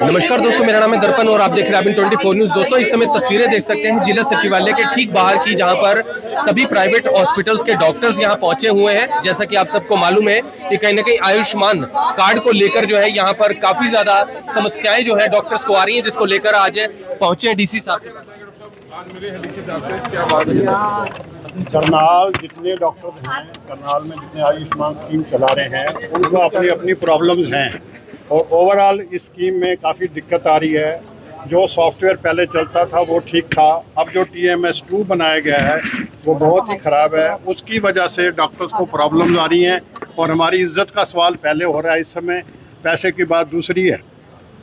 नमस्कार दोस्तों, मेरा नाम है दर्पण और आप देख रहे हैं अभी 24 न्यूज। दोस्तों इस समय तस्वीरें देख सकते हैं जिला सचिवालय के ठीक बाहर की, जहां पर सभी प्राइवेट हॉस्पिटल्स के डॉक्टर्स यहां पहुंचे हुए हैं। जैसा कि आप सबको मालूम है कि कहीं ना कहीं आयुष्मान कार्ड को लेकर जो है यहां पर काफी ज्यादा समस्याएं जो है डॉक्टर्स को आ रही है, जिसको लेकर आज पहुंचे हैं डीसी साहब। करनाल जितने डॉक्टर हैं, करनाल में जितने आयुष्मान स्कीम चला रहे हैं, उनको अपनी अपनी प्रॉब्लम्स हैं और ओवरऑल इस स्कीम में काफ़ी दिक्कत आ रही है। जो सॉफ्टवेयर पहले चलता था वो ठीक था, अब जो TMS2 बनाया गया है वो बहुत ही ख़राब है। उसकी वजह से डॉक्टर्स को प्रॉब्लम्स आ रही हैं और हमारी इज्जत का सवाल पहले हो रहा है, इस समय पैसे की बात दूसरी है।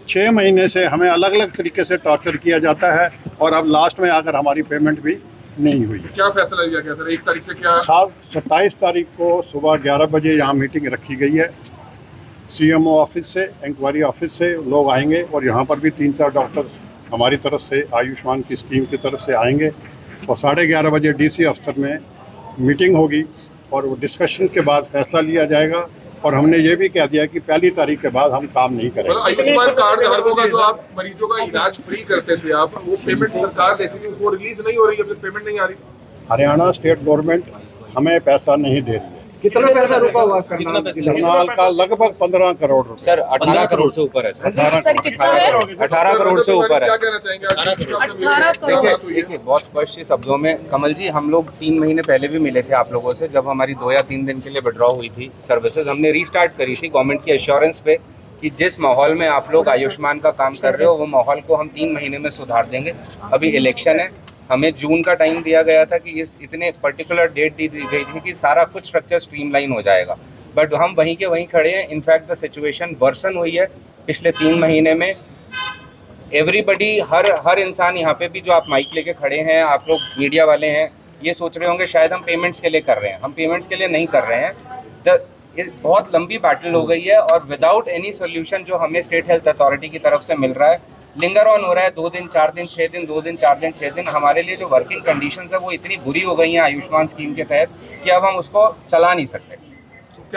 6 महीने से हमें अलग अलग तरीके से टॉर्चर किया जाता है और अब लास्ट में आकर हमारी पेमेंट भी नहीं हुई। क्या फैसला लिया गया सर? 1 तारीख से क्या? 27 तारीख को सुबह 11 बजे यहाँ मीटिंग रखी गई है। CMO ऑफिस से, इंक्वायरी ऑफिस से लोग आएंगे और यहाँ पर भी 3-4 डॉक्टर हमारी तरफ से आयुष्मान की स्कीम की तरफ से आएंगे और 11:30 बजे DC अफसर में मीटिंग होगी और वो डिस्कशन के बाद फैसला लिया जाएगा। और हमने ये भी कह दिया कि 1 तारीख के बाद हम काम नहीं करेंगे। आयुष्मान कार्ड धारकों का जो आप मरीजों का इलाज फ्री करते थे, आप वो पेमेंट सरकार देती थी, वो रिलीज नहीं हो रही है, पेमेंट नहीं आ रही। हरियाणा स्टेट गवर्नमेंट हमें पैसा नहीं दे रही है। कितना पैसा रुका हुआ? करनाल का लगभग 15 करोड़ रुपए। सर 18 करोड़ से ऊपर है सर। सर कितना है? 18 करोड़ से ऊपर है। क्या कहना चाहेंगे? 18 करोड़। देखिए बहुत स्पष्ट शब्दों में कमल जी, हम लोग 3 महीने पहले भी मिले थे आप लोगों से, जब हमारी 2 या 3 दिन के लिए विड्रॉ हुई थी सर्विसेज। हमने रीस्टार्ट करी थी गवर्नमेंट की एश्योरेंस पे कि जिस माहौल में आप लोग आयुष्मान का काम कर रहे हो वो माहौल को हम 3 महीने में सुधार देंगे। अभी इलेक्शन है, हमें जून का टाइम दिया गया था कि इस इतने पर्टिकुलर डेट दी गई थी कि सारा कुछ स्ट्रक्चर स्ट्रीमलाइन हो जाएगा, बट हम वहीं के वहीं खड़े हैं। इनफैक्ट द सिचुएशन वर्सन हुई है पिछले 3 महीने में। एवरीबडी, हर इंसान यहाँ पे भी जो आप माइक लेके खड़े हैं, आप लोग मीडिया वाले हैं, ये सोच रहे होंगे शायद हम पेमेंट्स के लिए कर रहे हैं। हम पेमेंट्स के लिए नहीं कर रहे हैं। बहुत लंबी बैटल हो गई है और विदाउट एनी सोल्यूशन जो हमें स्टेट हेल्थ अथॉरिटी की तरफ से मिल रहा है, लिंगर ऑन हो रहा है। 2 दिन 4 दिन 6 दिन, 2 दिन 4 दिन 6 दिन। हमारे लिए जो वर्किंग कंडीशंस है वो इतनी बुरी हो गई हैं आयुष्मान स्कीम के तहत कि अब हम उसको चला नहीं सकते।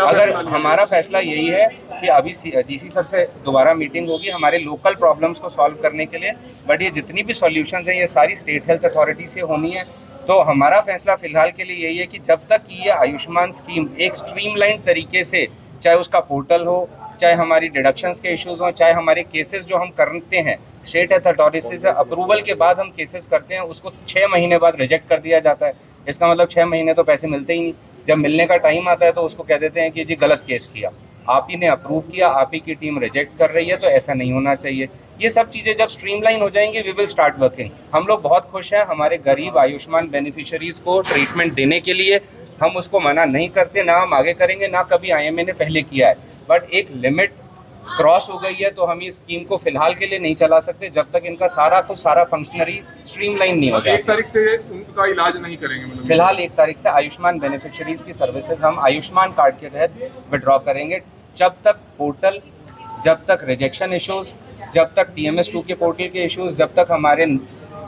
अगर हमारा फैसला यही है कि अभी DC सर से दोबारा मीटिंग होगी हमारे लोकल प्रॉब्लम्स को सॉल्व करने के लिए, बट ये जितनी भी सॉल्यूशंस हैं ये सारी स्टेट हेल्थ अथॉरिटी से होनी है। तो हमारा फैसला फिलहाल के लिए यही है कि जब तक ये आयुष्मान स्कीम एक स्ट्रीमलाइन तरीके से, चाहे उसका पोर्टल हो, चाहे हमारी डिडक्शंस के इश्यूज हों, चाहे हमारे केसेस जो हम करते हैं स्टेट हेल्थ अथॉरिटी से अप्रूवल के बाद हम केसेस करते हैं, उसको 6 महीने बाद रिजेक्ट कर दिया जाता है। इसका मतलब 6 महीने तो पैसे मिलते ही नहीं। जब मिलने का टाइम आता है तो उसको कह देते हैं कि जी गलत केस किया, आप ही ने अप्रूव किया, आप ही की टीम रिजेक्ट कर रही है, तो ऐसा नहीं होना चाहिए। ये सब चीज़ें जब स्ट्रीमलाइन हो जाएंगी वी विल स्टार्ट वर्किंग। हम लोग बहुत खुश हैं हमारे गरीब आयुष्मान बेनिफिशरीज को ट्रीटमेंट देने के लिए, हम उसको मना नहीं करते, ना हम आगे करेंगे, ना कभी IMA ने पहले किया है। बट एक लिमिट क्रॉस हो गई है तो हम इस स्कीम को फिलहाल के लिए नहीं चला सकते जब तक इनका सारा फंक्शनरी स्ट्रीमलाइन नहीं हो जाए। 1 तारीख से उनका इलाज नहीं करेंगे मतलब? फिलहाल 1 तारीख से आयुष्मान बेनिफिशरीज की सर्विसेज हम आयुष्मान कार्ड के तहत विड्रॉ करेंगे। जब तक पोर्टल, जब तक रिजेक्शन इश्यूज, जब तक TMS2 के पोर्टल के इश्यूज, जब तक हमारे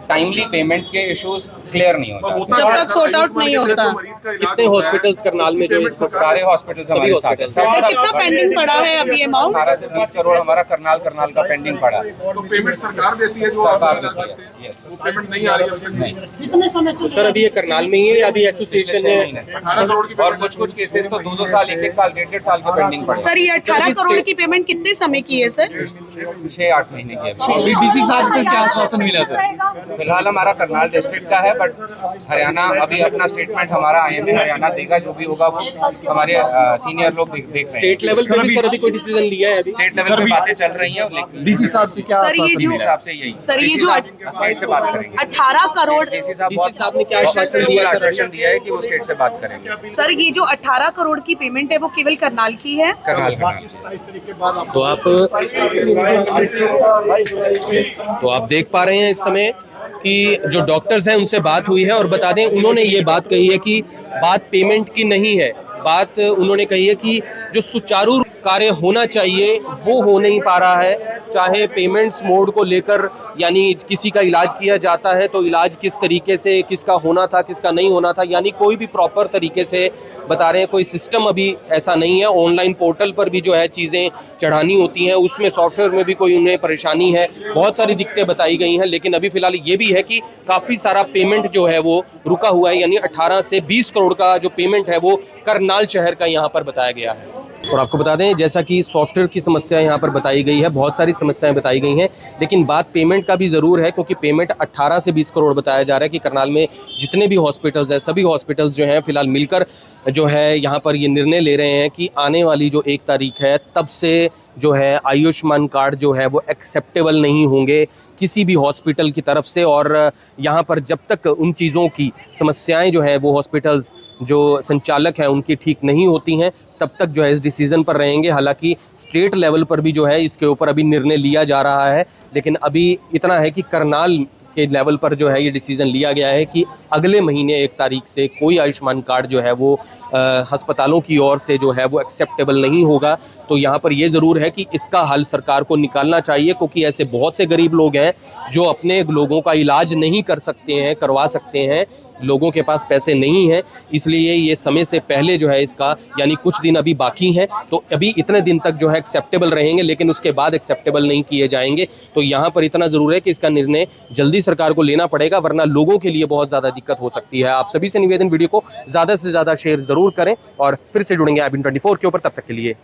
टाइमली पेमेंट के इश्यूज क्लियर नहीं होता, जब तक सॉर्ट आउट नहीं होता। कितने हॉस्पिटल्स करनाल में जो सारे हॉस्पिटल्स हमारे साथ हैं। सर कितना पेंडिंग पड़ा है अभी अमाउंट? 18 से 20 करोड़ हमारा करनाल का पेंडिंग पड़ा है। तो पेमेंट सरकार देती है, जो सरकार देती है, yes। वो पेमेंट नहीं आ रही है नहीं। कितने समय से? सर अभी ये करनाल में ही है, अभी एसोसिएशन ने 18 करोड़ की और कुछ केसेस तो 2-2 साल, 1-1 साल, 1.5 साल के पेंडिंग पड़े। सर ये 18 करोड़ की पेमेंट कितने समय की है सर? 6-8 महीने की है। DC साहब से क्या आश्वासन मिला सर? फिलहाल हमारा करनाल डिस्ट्रिक्ट का है, बट हरियाणा अभी अपना स्टेटमेंट हमारा IMA हरियाणा देगा, जो भी होगा वो हमारे सीनियर लोग देख रहे हैं। स्टेट लेवल पे भी सर अभी कोई डिसीजन लिया है? अभी स्टेट लेवल पे बातें चल रही हैं, लेकिन DC साहब से क्या सर ये जो हिसाब से यही सर ये जो स्टेट से बात करेंगे। 18 करोड़ DC साहब ने क्या आश्वासन दिया? आश्वासन दिया है कि वो स्टेट से बात करेंगे। सर ये जो 18 करोड़ की पेमेंट है वो केवल करनाल की है? करनाल बाकी 27 तारीख के बाद तो आप देख पा रहे हैं इस समय कि जो डॉक्टर्स हैं उनसे बात हुई है और बता दें उन्होंने ये बात कही है कि बात पेमेंट की नहीं है, बात उन्होंने कही है कि जो सुचारू कार्य होना चाहिए वो हो नहीं पा रहा है। चाहे पेमेंट्स मोड को लेकर, यानी किसी का इलाज किया जाता है तो इलाज किस तरीके से, किसका होना था किसका नहीं होना था, यानी कोई भी प्रॉपर तरीके से बता रहे हैं, कोई सिस्टम अभी ऐसा नहीं है। ऑनलाइन पोर्टल पर भी जो है चीज़ें चढ़ानी होती हैं, उसमें सॉफ्टवेयर में भी कोई उन्हें परेशानी है, बहुत सारी दिक्कतें बताई गई हैं। लेकिन अभी फिलहाल ये भी है कि काफ़ी सारा पेमेंट जो है वो रुका हुआ है, यानी 18 से 20 करोड़ का जो पेमेंट है वो करनाल शहर का यहाँ पर बताया गया है। और आपको बता दें, जैसा कि सॉफ्टवेयर की समस्या यहाँ पर बताई गई है, बहुत सारी समस्याएं बताई गई हैं, लेकिन बात पेमेंट का भी ज़रूर है, क्योंकि पेमेंट 18 से 20 करोड़ बताया जा रहा है कि करनाल में जितने भी हॉस्पिटल्स हैं, सभी हॉस्पिटल्स जो हैं फिलहाल मिलकर जो है यहाँ पर ये निर्णय ले रहे हैं कि आने वाली जो 1 तारीख है तब से जो है आयुष्मान कार्ड जो है वो एक्सेप्टेबल नहीं होंगे किसी भी हॉस्पिटल की तरफ से। और यहाँ पर जब तक उन चीज़ों की समस्याएं जो है वो हॉस्पिटल्स जो संचालक हैं उनकी ठीक नहीं होती हैं, तब तक जो है इस डिसीज़न पर रहेंगे। हालांकि स्टेट लेवल पर भी जो है इसके ऊपर अभी निर्णय लिया जा रहा है, लेकिन अभी इतना है कि करनाल के लेवल पर जो है ये डिसीजन लिया गया है कि अगले महीने 1 तारीख से कोई आयुष्मान कार्ड जो है वो अस्पतालों की ओर से जो है वो एक्सेप्टेबल नहीं होगा। तो यहाँ पर ये ज़रूर है कि इसका हल सरकार को निकालना चाहिए, क्योंकि ऐसे बहुत से गरीब लोग हैं जो अपने लोगों का इलाज नहीं कर सकते हैं, करवा सकते हैं, लोगों के पास पैसे नहीं हैं, इसलिए ये समय से पहले जो है इसका, यानी कुछ दिन अभी बाकी हैं, तो अभी इतने दिन तक जो है एक्सेप्टेबल रहेंगे, लेकिन उसके बाद एक्सेप्टेबल नहीं किए जाएंगे। तो यहाँ पर इतना ज़रूर है कि इसका निर्णय जल्दी सरकार को लेना पड़ेगा, वरना लोगों के लिए बहुत ज़्यादा दिक्कत हो सकती है। आप सभी से निवेदन, वीडियो को ज़्यादा से ज़्यादा शेयर ज़रूर करें और फिर से जुड़ेंगे IBN24 के ऊपर। तब तक के लिए